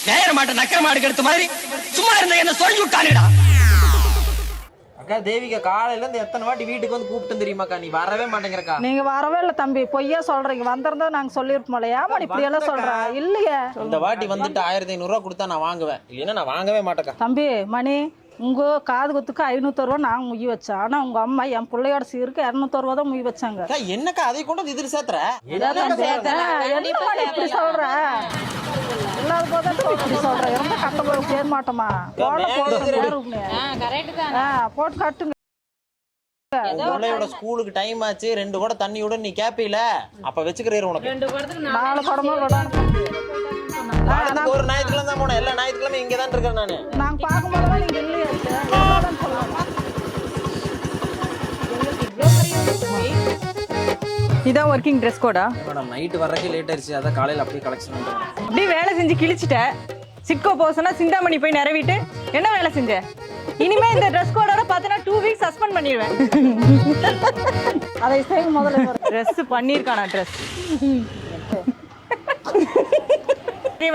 நேர மாட்ட நக்கர மாடு எடுத்த மாதிரி சும்மா இருந்த என்ன சொல்லி விட்டானேடா. அக்கா தேவிகா காலையில இருந்து எத்தனை வாட்டி வீட்டுக்கு வந்து கூப்பிட்டு தெரியுமாக்கா, நீ வரவே மாட்டேங்கிறக்கா. நீங்க வரவே இல்லை தம்பி, பொய்யா சொல்றீங்க. வந்திருந்தா நாங்க சொல்லிருப்போம்ல. ஏமா இப்படி எல்லாம் சொல்றேன்? இல்லையே, இந்த வாட்டி வந்துட்டு 1500 ரூபா கொடுத்தா நான் வாங்குவேன், இல்லைன்னா நான் வாங்கவே மாட்டேக்கா. தம்பி மணி, உங்க காது குத்துக்கு 500 ரூபா நாங்க முய் வச்சோம். ஆனா உங்க அம்மா என் பிள்ளையோட சீருக்கு 200 ரூபா தான் முய் வச்சாங்க. என்னக்கா அதை கொண்டு வந்து இதில் சேர்த்துற? என்ன இப்படி சொல்ற? இல்லாத போதா இப்படி சொல்ற? ரொம்ப கட்ட போய் சேர மாட்டோமா? போட்டு கட்டுங்க. பிள்ளையோட ஸ்கூலுக்கு டைம் ஆச்சு, 2 குடம் தண்ணியோட நீ கேப்பீல, அப்ப வச்சுக்கிறேன் உனக்கு. 4 குடமா விடணும். ஒரு ஞாயிற்றுக்கிழமை தான் போனேன், எல்லா ஞாயிற்றுக்கிழமை இங்கே தான் இருக்கேன் நானு. நாங்க பார்க்கும்போது நீங்க இல்லையா? இதான் ஒர்க்கிங் ட்ரெஸ் கோடா? மேடம் நைட்டு வர்றதுக்கு லேட் ஆயிடுச்சு, அதான் காலையில் அப்படியே கலெக்ஷன் பண்ணுறேன். அப்படியே வேலை செஞ்சு கிழிச்சிட்ட. சிட்கோ போசனா சிந்தாமணி போய் நிறவிட்டு என்ன வேலை செஞ்ச? இனிமே இந்த ட்ரெஸ் கோடோட பார்த்தனா 2 வீக்ஸ் சஸ்பெண்ட் பண்ணிடுவேன். அதை செய்ய முதல்ல ட்ரெஸ் பண்ணியிருக்கானா ட்ரெஸ்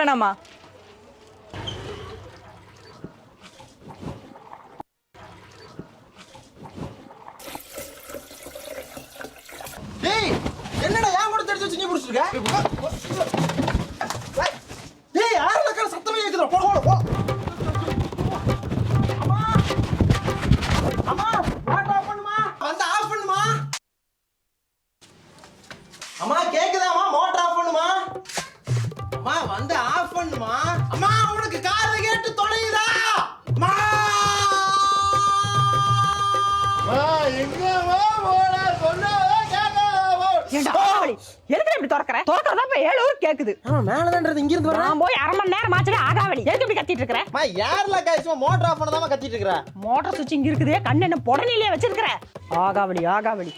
வேணாமா? டேய் என்னடா ஏன் கூட தெரிஞ்சு வச்சு நீ புடிச்சிருக்க? டேய் யாரா கர சத்தமே கேக்குதுடா, போ போ போ. அம்மா அம்மா வாட் ஆஃப் பண்ணுமா, வந்து ஆஃப் பண்ணுமா. அம்மா கேக்குதாமா, மோட்டர் ஆஃப் பண்ணுமா. அம்மா வந்து ஆஃப் பண்ணுமா. அம்மா உனக்கு காது கேட்டு தொலையுதா? அம்மா எங்கமா போடா சொன்னா எதுக்கு இப்படி திறக்கற? திறக்கறதா இப்ப 7 ஊர் கேக்குது. ஆமா மேலதான்றது இங்க இருந்து வரேன். நான் போய் 1/2 மணி நேரம் ஆச்சுடா ஆகாவளி. எதுக்கு இப்படி கத்திட்டு இருக்கற? மா யார்ல காய்ச்சுமா மோட்டர் ஆஃப் பண்ணதாம கத்திட்டு இருக்கற? மோட்டார் சுவிட்ச் இங்க இருக்குதே, கண்ணு என்ன பொடனிலே வச்சிருக்கற? ஆகாவளி ஆகாவளி.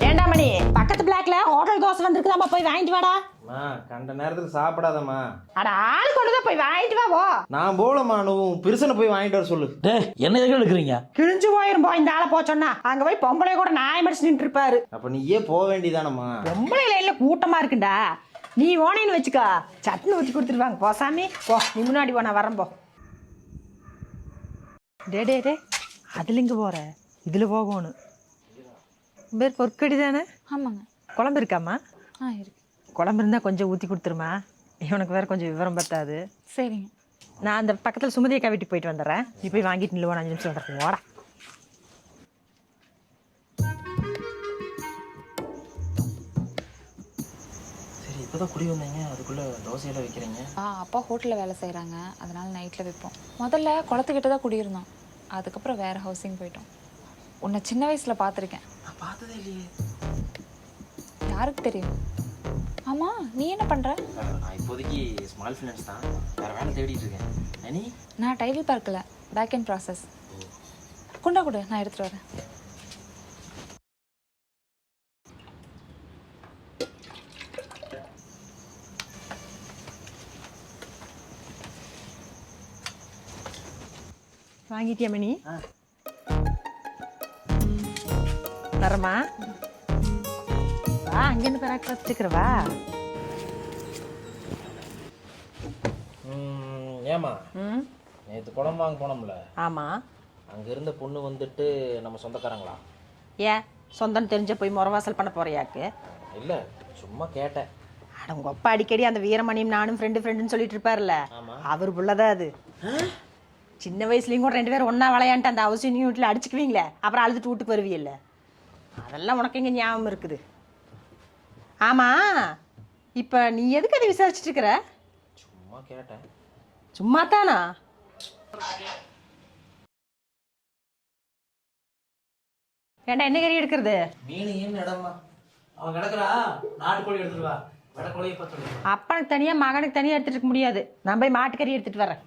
ஏண்டா மணி, பக்கத்து பிளாக்ல ஹோட்டல் தோசை வந்திருக்குதாமா, போய் வாங்கிட்டு வாடா. மா கண்ட நேரத்துக்கு சாப்பிடாதம்மா. அட ஆளு கொண்டுதான் போய் வாங்கிட்டு வா போ. நான் போலமா, நீ பிரிசனை போய் வாங்கிட்டு வர சொல்லு. டேய் என்ன எதுக்கு எடுக்குறீங்க? கிழிஞ்சு போயிரும் போ. இந்த ஆளை போ சொன்னா அங்க போய் பொம்பளை கூட நாயம் அடிச்சு நின்று இருப்பாரு. அப்ப நீயே போக வேண்டியதானம்மா. பொம்பளை லைன்ல கூட்டமா இருக்குண்டா. நீ ஓனேன்னு வச்சுக்கா, சட்னி ஊற்றி கொடுத்துருவாங்க. போ சாமி போ, நீ முன்னாடி போ, நான் வரேன் போ. டே டே டே, அதுல இங்க போற, இதுல போகணும். பேர் பொற்கடி தானே? ஆமாங்க. குழம்பு இருக்காம்மா? இருக்கு. குழம்பு இருந்தால் கொஞ்சம் ஊற்றி கொடுத்துருமா, இவனுக்கு வேறு கொஞ்சம் விவரம் பத்தாது. சரிங்க. நான் அந்த பக்கத்தில் சுமதி அக்கா வீட்டுக்கு போயிட்டு வந்துடுறேன். நீ போய் வாங்கிட்டு நில்லுவா, 5 நிமிஷம் வந்துடுறேன். ஓடா. சரி இப்பதான் குடி வந்தீங்க, அதுக்குள்ள தோசையில வைக்கிறீங்க. அப்பா ஹோட்டலில் வேலை செய்கிறாங்க, அதனால நைட்டில் வைப்போம். முதல்ல குளத்துக்கிட்ட தான் குடியிருந்தோம், அதுக்கப்புறம் வேறு ஹவுசிங் போயிட்டோம். உன்னை சின்ன வயசில் பார்த்துருக்கேன். நான் பார்த்ததே இல்லையே. யாருக்கு தெரியும்? ஆமாம், நீ என்ன பண்ணுற? நான் இப்போதைக்கு ஸ்மால் ஃபினான்ஸ் தான், வேற வேலை தேடிட்டு இருக்கேன். நீ? நான் டைலர் பார்க்கல, பேக் அண்ட் ப்ராசஸ். குண்டா கொடு, நான் எடுத்துகிட்டு வரேன். வாங்கிட்டியா மணி? தரமா? வா, அங்கேருந்து பராக் வச்சுக்கிறவா. ஏமா நேற்று குழம்பு வாங்க போனோம்ல? ஆமாம். அங்கே இருந்த பொண்ணு வந்துட்டு நம்ம சொந்தக்காரங்களா? ஏன் சொந்தம் தெரிஞ்ச போய் முறவாசல் பண்ண போறியாக்கு? இல்லை சும்மா கேட்டேன். அட உங்க அப்பா அடிக்கடி அந்த வீரமணியும் நானும் ஃப்ரெண்டுன்னு சொல்லிட்டு இருப்பார்ல, அவர் புள்ளதான் அது. சின்ன வயசுலேயும் கூட 2 பேரும் ஒன்றா விளையாண்டு அந்த ஹவுசிங் யூனிட்டில் அடிச்சுக்குவீங்களே, அப்புறம் அழுதுட்டு வீட்டுக்கு வருவீல்ல, அதெல்லாம் உனக்கு எங்கே ஞாபகம் இருக்குது? ஆமாம், இப்போ நீ எதுக்கு அதை விசாரிச்சுட்டு இருக்கிற? சும்மா கேட்டேன். சும்மா தானா? ஏண்டா என்ன கறி எடுக்கிறது? மீன் ஏன் இடமா அவன் கிடக்குறா, நாட்டுக்கோழி எடுத்துட்டு வா. வெடக்கோழியை பத்து. அப்பனுக்கு தனியாக மகனுக்கு தனியாக எடுத்துட்டு இருக்க முடியாது. நான் போய் மாட்டுக்கறி எடுத்துட்டு வரேன்.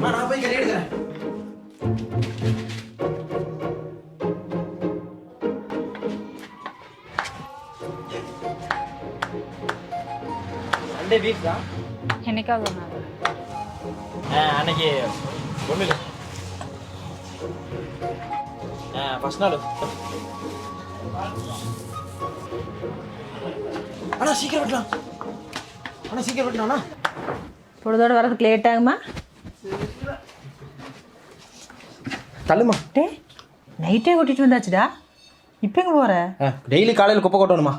நான் போய் கறி எடுக்கிறேன். சண்டே வீக் தான். என்னைக்காவது ஒரு நாள். அன்னைக்கு ஒண்ணு இல்லை. ஃபர்ஸ்ட் நாள். அண்ணா சீக்கிரம் வெட்டலாம். அண்ணா சீக்கிரம் வெட்டலாம்ண்ணா. பொழுதோட வரதுக்கு லேட் ஆகுமா? தள்ளுமா. டே நைட்டே கூட்டிகிட்டு வந்தாச்சுடா. இப்போ எங்கே போகிற? டெய்லி காலையில் குப்பை கொட்டணுமா?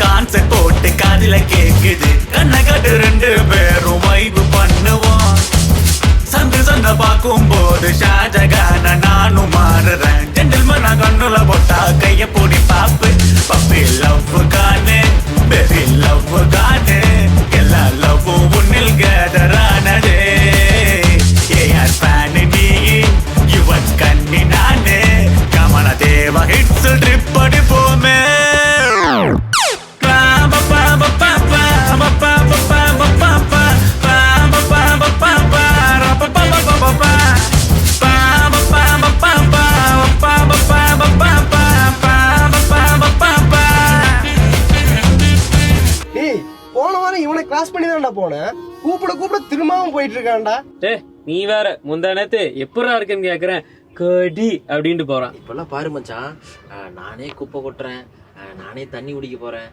கான்செப்ட் போட்டு காதில கேக்குது கண்ணகட்டு 2 பேரும் வைப் பண்ணுவோம். சந்து சந்த பார்க்கும் போது ஷாஜகான நானும் மாறுறேன். ஜென்டில்மேனா கண்ணுல போட்டா கைய போடி பாப்பு. பப்பி லவ் கானே பெரி லவ் கானே எல்லா லவ்வும் உன்னில் கேதரானதே. ஏஆர் ஃபேன் நீ யுவன் கண்ணி நானே. கமல தேவ ஹிட்ஸ் ட்ரிப் அடிப்போமே. போன வாரம் இவனை கிராஸ் பண்ணி தான்டா போனேன். கூப்பிட திரும்பவும் போயிட்டு இருக்கான்டா. நீ வேற முந்தானத்து எப்படா இருக்குன்னு கேக்குறேன். கடி அப்படின்ட்டு போறான். இப்பெல்லாம் பாரு மச்சான், நானே குப்பை கொட்டுறேன், நானே தண்ணி குடிக்க போறேன்,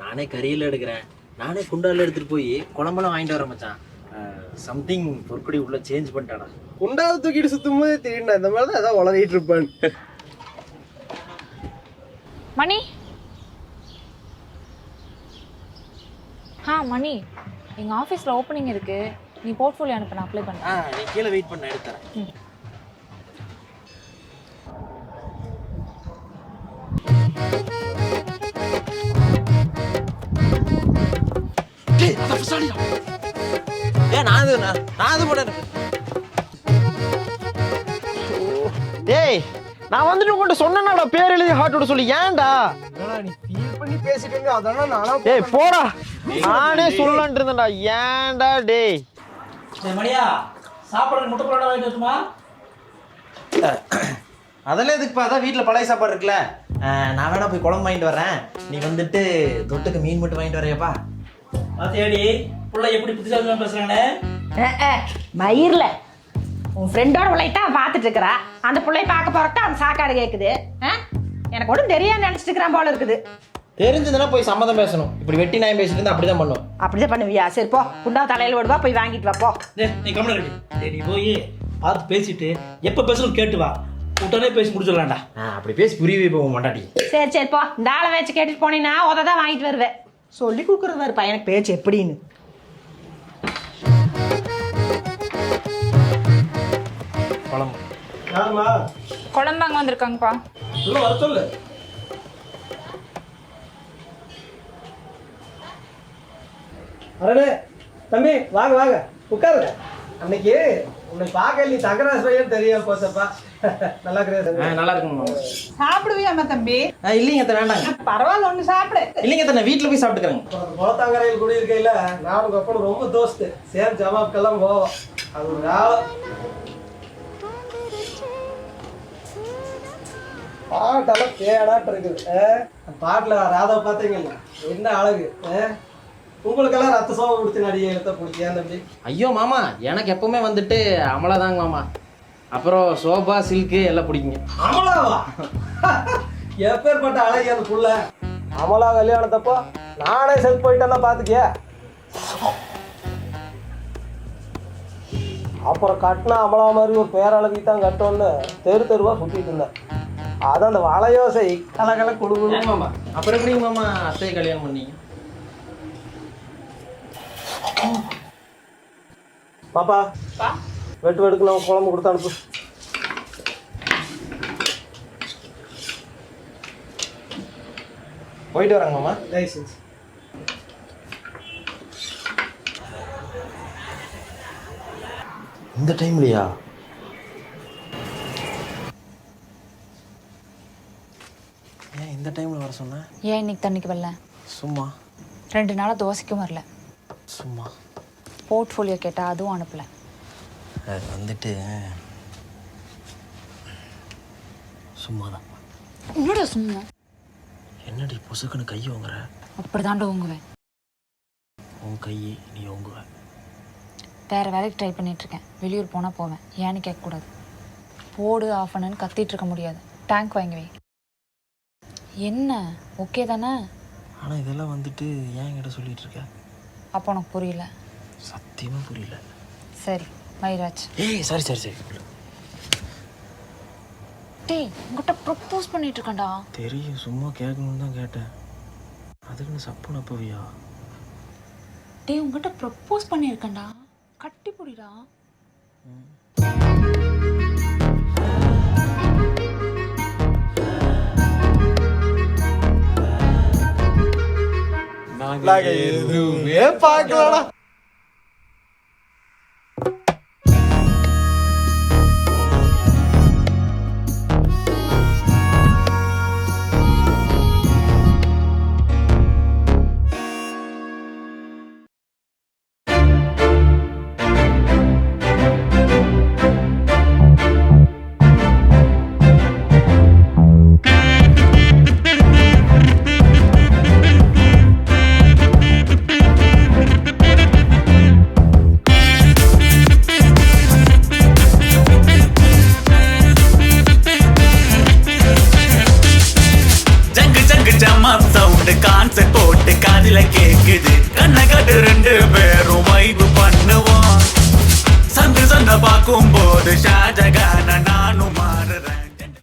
நானே கறியில் எடுக்கிறேன், நானே குண்டால எடுத்துட்டு போய் குழம்பெல்லாம் வாங்கிட்டு வரேன் மச்சான். சம்திங் பொற்கொடி உள்ள சேஞ்ச் பண்ணிட்டானா. குண்டாவை தூக்கிட்டு சுத்தும் போது திடீர்னு இந்த மாதிரி தான் ஏதாவது வளரிட்டு இருப்பான். மணி மணி எங்க ஆபீஸ்ல ஓப்பனிங் இருக்கு. நீ போர்ட்ஃபோலியோ அனுப்ப, நான் அப்ளை பண்றேன். நீ கீழே வெயிட் பண்ண, எடுத்துறேன். டேய் நான் வந்துட்டு உங்கள்கிட்ட சொன்னேன்டா பேர் எழுதி ஹார்ட் விட சொல்லி. ஏன்டா நீ ஃபீல் பண்ணி பேசிட்டு இருந்த? அதெல்லாம் நானா. டேய் போடா, நானே சொல்லலான்ட்டு இருந்தேன்டா. ஏன்டா டேய்? மணியா சாப்பாடு முட்டை போட வாங்கிட்டு வரட்டுமா? அதெல்லாம் எதுக்குப்பா, அதான் வீட்டில் பழைய சாப்பாடு இருக்குல்ல. நான் வேணா போய் குழம்பு வாங்கிட்டு வரேன். நீ வந்துட்டு தொட்டுக்கு மீன் மட்டும் வாங்கிட்டு வரையப்பா. தேடி புள்ள எப்படி புத்திசாலித்தனம் பேசுறானே. மயிர்ல உன் ஃப்ரெண்டோட பிள்ளைட்டா பார்த்துட்டு இருக்கிறா. அந்த பிள்ளைய பார்க்க போறக்கா அந்த சாக்காடு கேட்குது. எனக்கு ஒன்றும் தெரியாது நினச்சிட்டு இருக்கிறான் போல இருக்குது. தெரிஞ்சதுன்னா போய் சம்மதம் பேசணும். இப்படி வெட்டி நாயம் பேசிட்டு இருந்தா அப்படிதான் பண்ணும். அப்படிதான் பண்ணுவியா? சரி போ, குண்டாவை தலையில விடுவா, போய் வாங்கிட்டு வா போ. நீ கம்மன கட்டி நீ போய் பார்த்து பேசிட்டு எப்ப பேசணும் கேட்டு வா. உடனே பேசி முடிச்சிடலாம்டா. அப்படி பேசி புரியவே போக மாட்டாடி. சரி போ, இந்த ஆளை வச்சு கேட்டுட்டு போனீங்கன்னா உததான் வாங்கிட்டு வருவேன். சொல்லி கொடுக்குறதா இருப்பா எனக்கு பேச்சு எப்படின்னு. குழம்பாங்க வந்திருக்காங்கப்பா. வர சொல்லு. அரே தம்பி வாங்க வாங்க உட்காருங்க. அன்னைக்கு உன்னை பார்க்க நீ தங்கராஜ் பையன் தெரியும் போச்சப்பா. நல்லா இருக்கிறேன். நல்லா இருக்குமா? சாப்பிடுவியாமா தம்பி? இல்லைங்க அத்தை, வேண்டாங்க. பரவாயில்ல, ஒன்று சாப்பிடு. இல்லைங்க அத்தை, நான் வீட்டில் போய் சாப்பிட்டுக்கிறேங்க. குளத்தாங்கரையில் குடியிருக்கையில் நானும் அப்பனும் ரொம்ப தோஸ்து. சேம் ஜமாப்கெல்லாம் போவோம். அது ஒரு காலம். பாட்டெல்லாம் பேடாட்டு இருக்குது. பாட்டில் ராதாவை பார்த்தீங்கல்ல, என்ன அழகு. உங்களுக்கெல்லாம் ரத்த சோகம் பிடிச்சி நடிகை பிடிச்சேன் தம்பி. ஐயோ மாமா, எனக்கு எப்பவுமே வந்துட்டு அமலா தாங்க மாமா. அப்புறம் சோபா சில்க்கு எல்லாம் பிடிக்குங்க. அமலாவா? எப்பேற்பட்ட அழகி அந்த புள்ள. அமலா கல்யாணத்தப்போ நானே செத்து போயிட்டேன்னா பார்த்துக்கிய. அப்புறம் கட்டினா அமலா மாதிரி ஒரு பேரழகி தான் கட்டோன்னு தெருவா சுத்திட்டு இருந்தேன். அதான் அந்த வளையோசை கலகல குடுகுடு. மாமா அப்புறம் எப்படிங்க மாமா அத்தையை கல்யாணம் பண்ணீங்க? பாப்பா வெட்டு வெடுக்கு நம்ம குழம்பு கொடுத்து அனுப்பு. போயிட்டு வராங்க மாமா. லைசன்ஸ் இந்த டைம்லையா? ஏன் இந்த டைமில் வர சொன்னேன்? ஏன் இன்னைக்கு தண்ணிக்கு வரல? சும்மா 2 நாளாக தோசைக்கும் வரல. சும்மா போர்ட்ஃபோலியோ கேட்டால் அதுவும் அனுப்பலை. அது வந்துட்டு சும்மாதான். என்னடா சும்மா? என்னடி பொசுக்குன்னு கை ஓங்குற? அப்படி தாண்டா உங்குவேன். உன் கை நீ ஓங்குவ. வேறு வேலைக்கு ட்ரை பண்ணிகிட்ருக்கேன். வெளியூர் போனால் போவேன். ஏன்னு கேட்கக்கூடாது. போடு ஆஃப் பண்ணுன்னு கத்திட்டு இருக்க முடியாது. டேங்க் வாங்கி வை. என்ன ஓகே தானே? ஆனால் இதெல்லாம் வந்துட்டு ஏன் என்கிட்ட சொல்லிட்டு இருக்க? அப்போ உனக்கு புரியல? சத்தியமாக புரியல. சரி மயிராஜ். ஏய் சரி சரி சரி. டேய் உங்கள்கிட்ட ப்ரப்போஸ் பண்ணிட்டு இருக்கேன்டா. தெரியும், சும்மா கேட்கணும்னு தான் கேட்டேன். அதுக்குன்னு சப்புன்னு அப்பவியா? டேய் உங்கள்கிட்ட ப்ரப்போஸ் பண்ணியிருக்கேன்டா. கட்டி பிடிடா. நாங்க எதுவுமே பார்க்கலடா. சவுண்ட் கான்செப்ட் போட்டு காதில கேக்குது. கண்ணை கட்டு 2 பேரும் வைப் பண்ணுவோம். சந்து சந்த பார்க்கும் போது ஷாஜகான நானும்